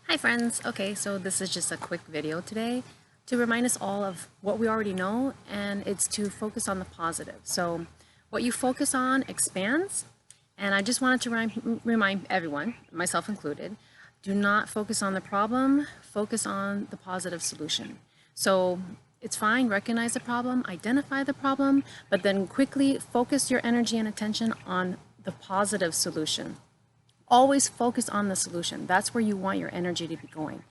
Hi friends! Okay, so this is just a quick video today to remind us all of what we already know, and it's to focus on the positive. So what you focus on expands, and I just wanted to remind everyone, myself included, do not focus on the problem, focus on the positive solution. So it's fine, recognize the problem, identify the problem, but then quickly focus your energy and attention on the positive solution. Always focus on the solution. That's where you want your energy to be going.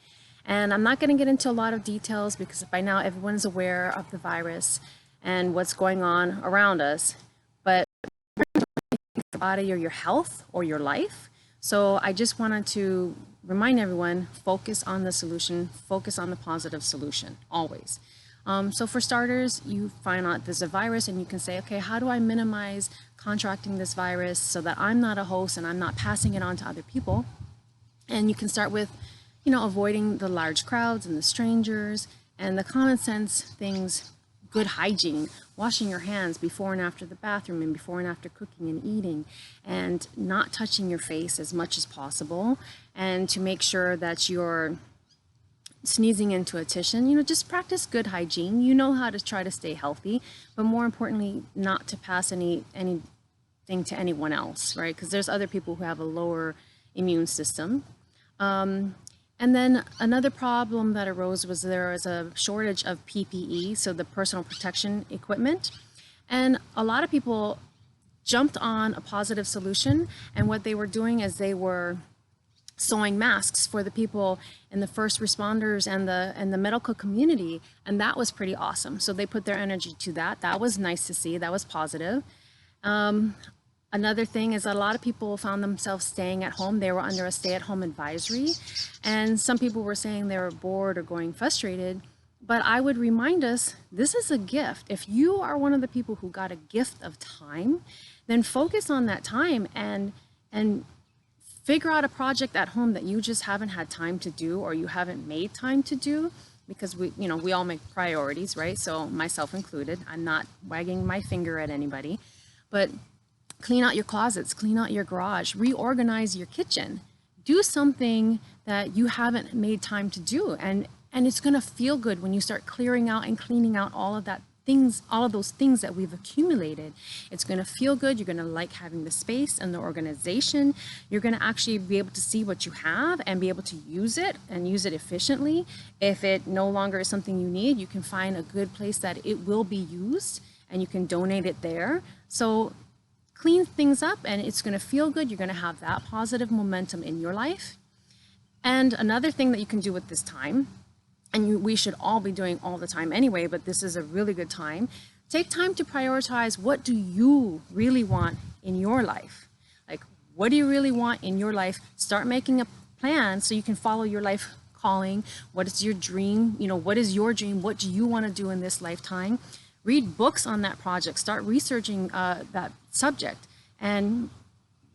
And I'm not going to get into a lot of details because by now everyone's aware of the virus and what's going on around us, but your body or your health or your life. So I just wanted to remind everyone, focus on the solution, focus on the positive solution, always. So for starters, you find out there's a virus and you can say, okay, how do I minimize contracting this virus so that I'm not a host and I'm not passing it on to other people? And you can start with, avoiding the large crowds and the strangers and the common sense things, good hygiene, washing your hands before and after the bathroom and before and after cooking and eating, and not touching your face as much as possible, and to make sure that you're sneezing into a tissue, just practice good hygiene. You know how to try to stay healthy, but more importantly, not to pass anything to anyone else, right? Because there's other people who have a lower immune system. And then another problem that arose was there was a shortage of PPE, so the personal protection equipment. And a lot of people jumped on a positive solution, and what they were doing is they were sewing masks for the people in the first responders and the medical community, and that was pretty awesome. So they put their energy to that. That was nice to see. That was positive. Another thing is that a lot of people found themselves staying at home. They were under a stay-at-home advisory, and some people were saying they were bored or going frustrated. But I would remind us, this is a gift. If you are one of the people who got a gift of time, then focus on that time and figure out a project at home that you just haven't had time to do or you haven't made time to do, because we all make priorities, right? So myself included. I'm not wagging my finger at anybody, but clean out your closets, clean out your garage, reorganize your kitchen, do something that you haven't made time to do. And it's going to feel good when you start clearing out and cleaning out all of those things that we've accumulated. It's going to feel good. You're going to like having the space and the organization. You're going to actually be able to see what you have and be able to use it and use it efficiently. If it no longer is something you need, you can find a good place that it will be used and you can donate it there. So clean things up and it's going to feel good. You're going to have that positive momentum in your life. And another thing that you can do with this time, and we should all be doing all the time anyway, but this is a really good time. Take time to prioritize, what do you really want in your life? Like, what do you really want in your life? Start making a plan so you can follow your life calling. What is your dream? What is your dream? What do you want to do in this lifetime? Read books on that project. Start researching that subject and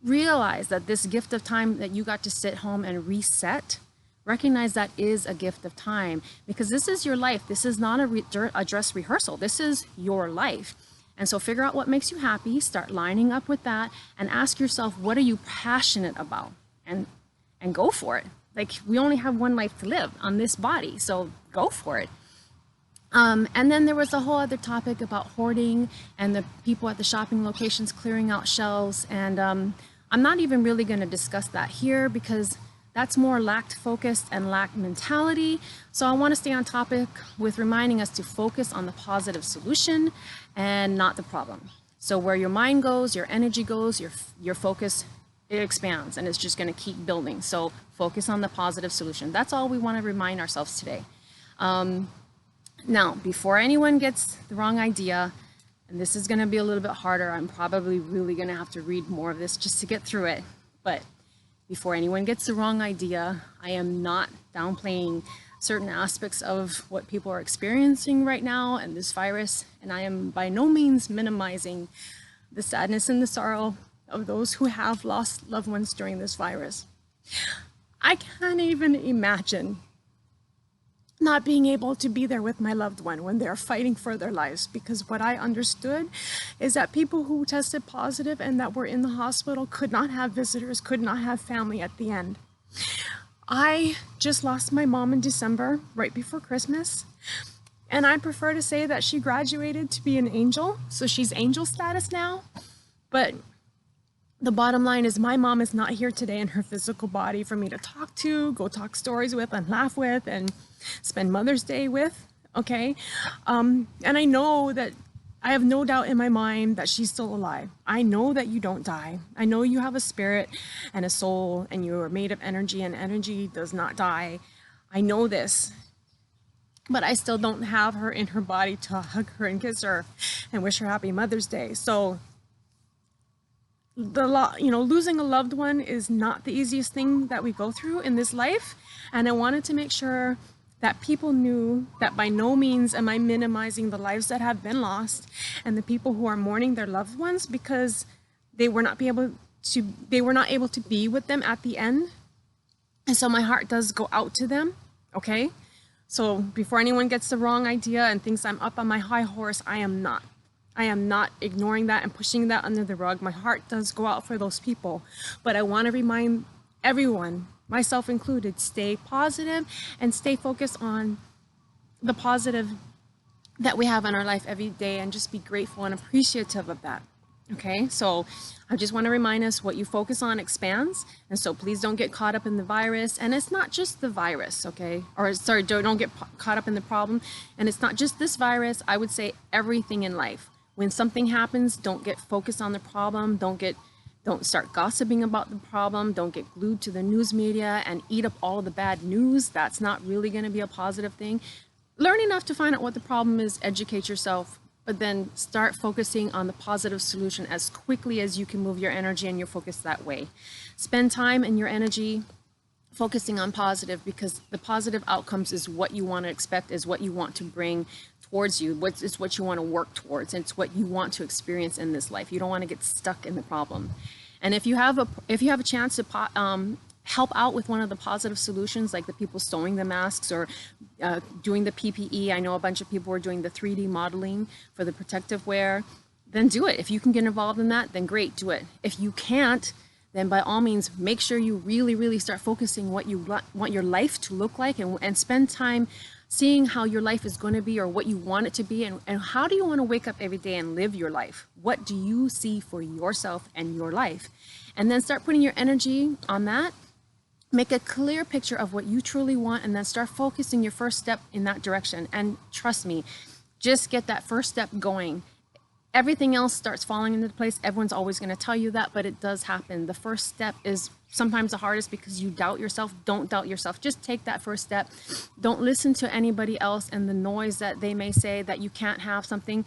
realize that this gift of time that you got to sit home and reset, recognize that is a gift of time, because this is your life. This is not a dress rehearsal. This is your life. And so figure out what makes you happy, start lining up with that, and ask yourself, what are you passionate about? And go for it. Like, we only have one life to live on this body, so go for it. And then there was a whole other topic about hoarding and the people at the shopping locations clearing out shelves. And I'm not even really going to discuss that here because that's more lacked focus and lacked mentality. So I want to stay on topic with reminding us to focus on the positive solution and not the problem. So where your mind goes, your energy goes, your focus, it expands and it's just going to keep building. So focus on the positive solution. That's all we want to remind ourselves today. Now, before anyone gets the wrong idea, and this is going to be a little bit harder, I'm probably really going to have to read more of this just to get through it. But before anyone gets the wrong idea, I am not downplaying certain aspects of what people are experiencing right now and this virus, and I am by no means minimizing the sadness and the sorrow of those who have lost loved ones during this virus. I can't even imagine not being able to be there with my loved one when they're fighting for their lives, because what I understood is that people who tested positive and that were in the hospital could not have visitors, could not have family at the end. I just lost my mom in December, right before Christmas. And I prefer to say that she graduated to be an angel. So she's angel status now. But the bottom line is my mom is not here today in her physical body for me to talk to, go talk stories with and laugh with and spend Mother's Day with. Okay. And I know that I have no doubt in my mind that she's still alive. I know that you don't die. I know you have a spirit and a soul and you are made of energy and energy does not die. I know this, but I still don't have her in her body to hug her and kiss her and wish her happy Mother's Day. So losing a loved one is not the easiest thing that we go through in this life. And I wanted to make sure that people knew that by no means am I minimizing the lives that have been lost and the people who are mourning their loved ones because they were not able to be with them at the end. And so my heart does go out to them. Okay. So before anyone gets the wrong idea and thinks I'm up on my high horse, I am not. I am not ignoring that and pushing that under the rug. My heart does go out for those people. But I want to remind everyone, myself included, stay positive and stay focused on the positive that we have in our life every day and just be grateful and appreciative of that. Okay, so I just want to remind us what you focus on expands. And so please don't get caught up in the virus. And it's not just the virus, okay? Or sorry, don't get caught up in the problem. And it's not just this virus. I would say everything in life. When something happens, don't get focused on the problem. Don't start gossiping about the problem. Don't get glued to the news media and eat up all of the bad news. That's not really going to be a positive thing. Learn enough to find out what the problem is, educate yourself, but then start focusing on the positive solution as quickly as you can move your energy and your focus that way. Spend time and your energy focusing on positive, because the positive outcomes is what you want to expect, is what you want to bring towards you. It's what you want to work towards. It's what you want to experience in this life. You don't want to get stuck in the problem. And if you have a chance to help out with one of the positive solutions, like the people sewing the masks or doing the PPE. I know a bunch of people are doing the 3D modeling for the protective wear. Then do it. If you can get involved in that, then great, do it. If you can't, then by all means, make sure you really, really start focusing what you want your life to look like, and spend time seeing how your life is going to be or what you want it to be, and how do you want to wake up every day and live your life? What do you see for yourself and your life? And then start putting your energy on that. Make a clear picture of what you truly want, and then start focusing your first step in that direction. And trust me, just get that first step going. Everything else starts falling into place. Everyone's always going to tell you that, but it does happen. The first step is sometimes the hardest because you doubt yourself. Don't doubt yourself. Just take that first step. Don't listen to anybody else and the noise that they may say that you can't have something.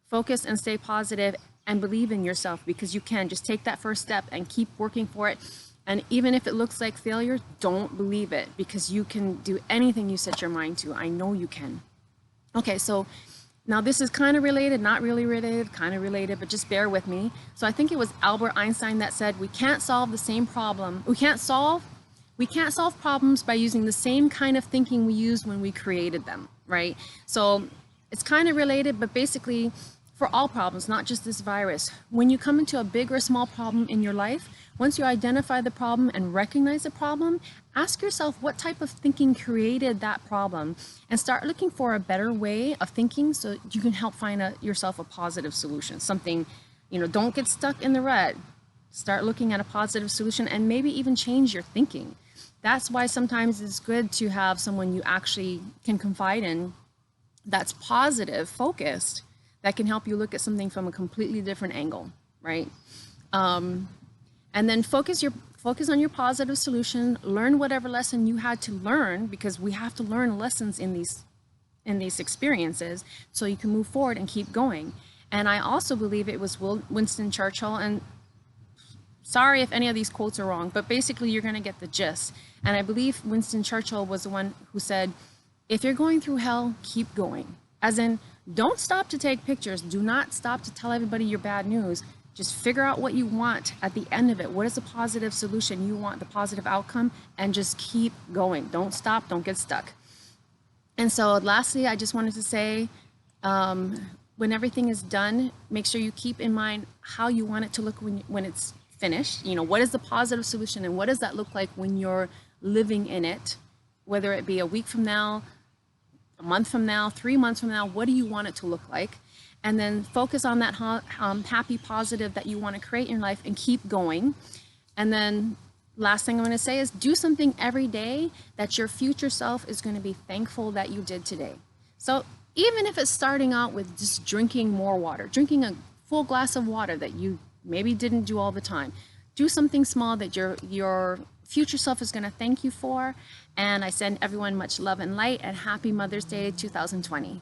Focus and stay positive and believe in yourself, because you can. Just take that first step and keep working for it. And even if it looks like failure, don't believe it, because you can do anything you set your mind to. I know you can. Okay, so now this is kind of related, not really related, kind of related, but just bear with me. So I think it was Albert Einstein that said, we can't solve the same problem. We can't solve problems by using the same kind of thinking we used when we created them, right? So it's kind of related, but basically for all problems, not just this virus, when you come into a big or small problem in your life, once you identify the problem and recognize the problem, ask yourself what type of thinking created that problem, and start looking for a better way of thinking so you can help find yourself a positive solution. Something, don't get stuck in the rut. Start looking at a positive solution and maybe even change your thinking. That's why sometimes it's good to have someone you actually can confide in that's positive, focused, that can help you look at something from a completely different angle, right? And then focus on your positive solution. Learn whatever lesson you had to learn, because we have to learn lessons in these experiences so you can move forward and keep going. And I also believe it was Winston Churchill, and sorry if any of these quotes are wrong, but basically you're going to get the gist. And I believe Winston Churchill was the one who said, if you're going through hell, keep going. As in, don't stop to take pictures. Do not stop to tell everybody your bad news. Just figure out what you want at the end of it. What is the positive solution you want, the positive outcome, and just keep going. Don't stop, don't get stuck. And so lastly, I just wanted to say, when everything is done, make sure you keep in mind how you want it to look when it's finished. What is the positive solution, and what does that look like when you're living in it, whether it be a week from now, a month from now, 3 months from now, what do you want it to look like? And then focus on that happy, positive that you want to create in your life and keep going. And then last thing I'm going to say is do something every day that your future self is going to be thankful that you did today. So even if it's starting out with just drinking more water, drinking a full glass of water that you maybe didn't do all the time, do something small that your future self is going to thank you for. And I send everyone much love and light, and happy Mother's Day 2020.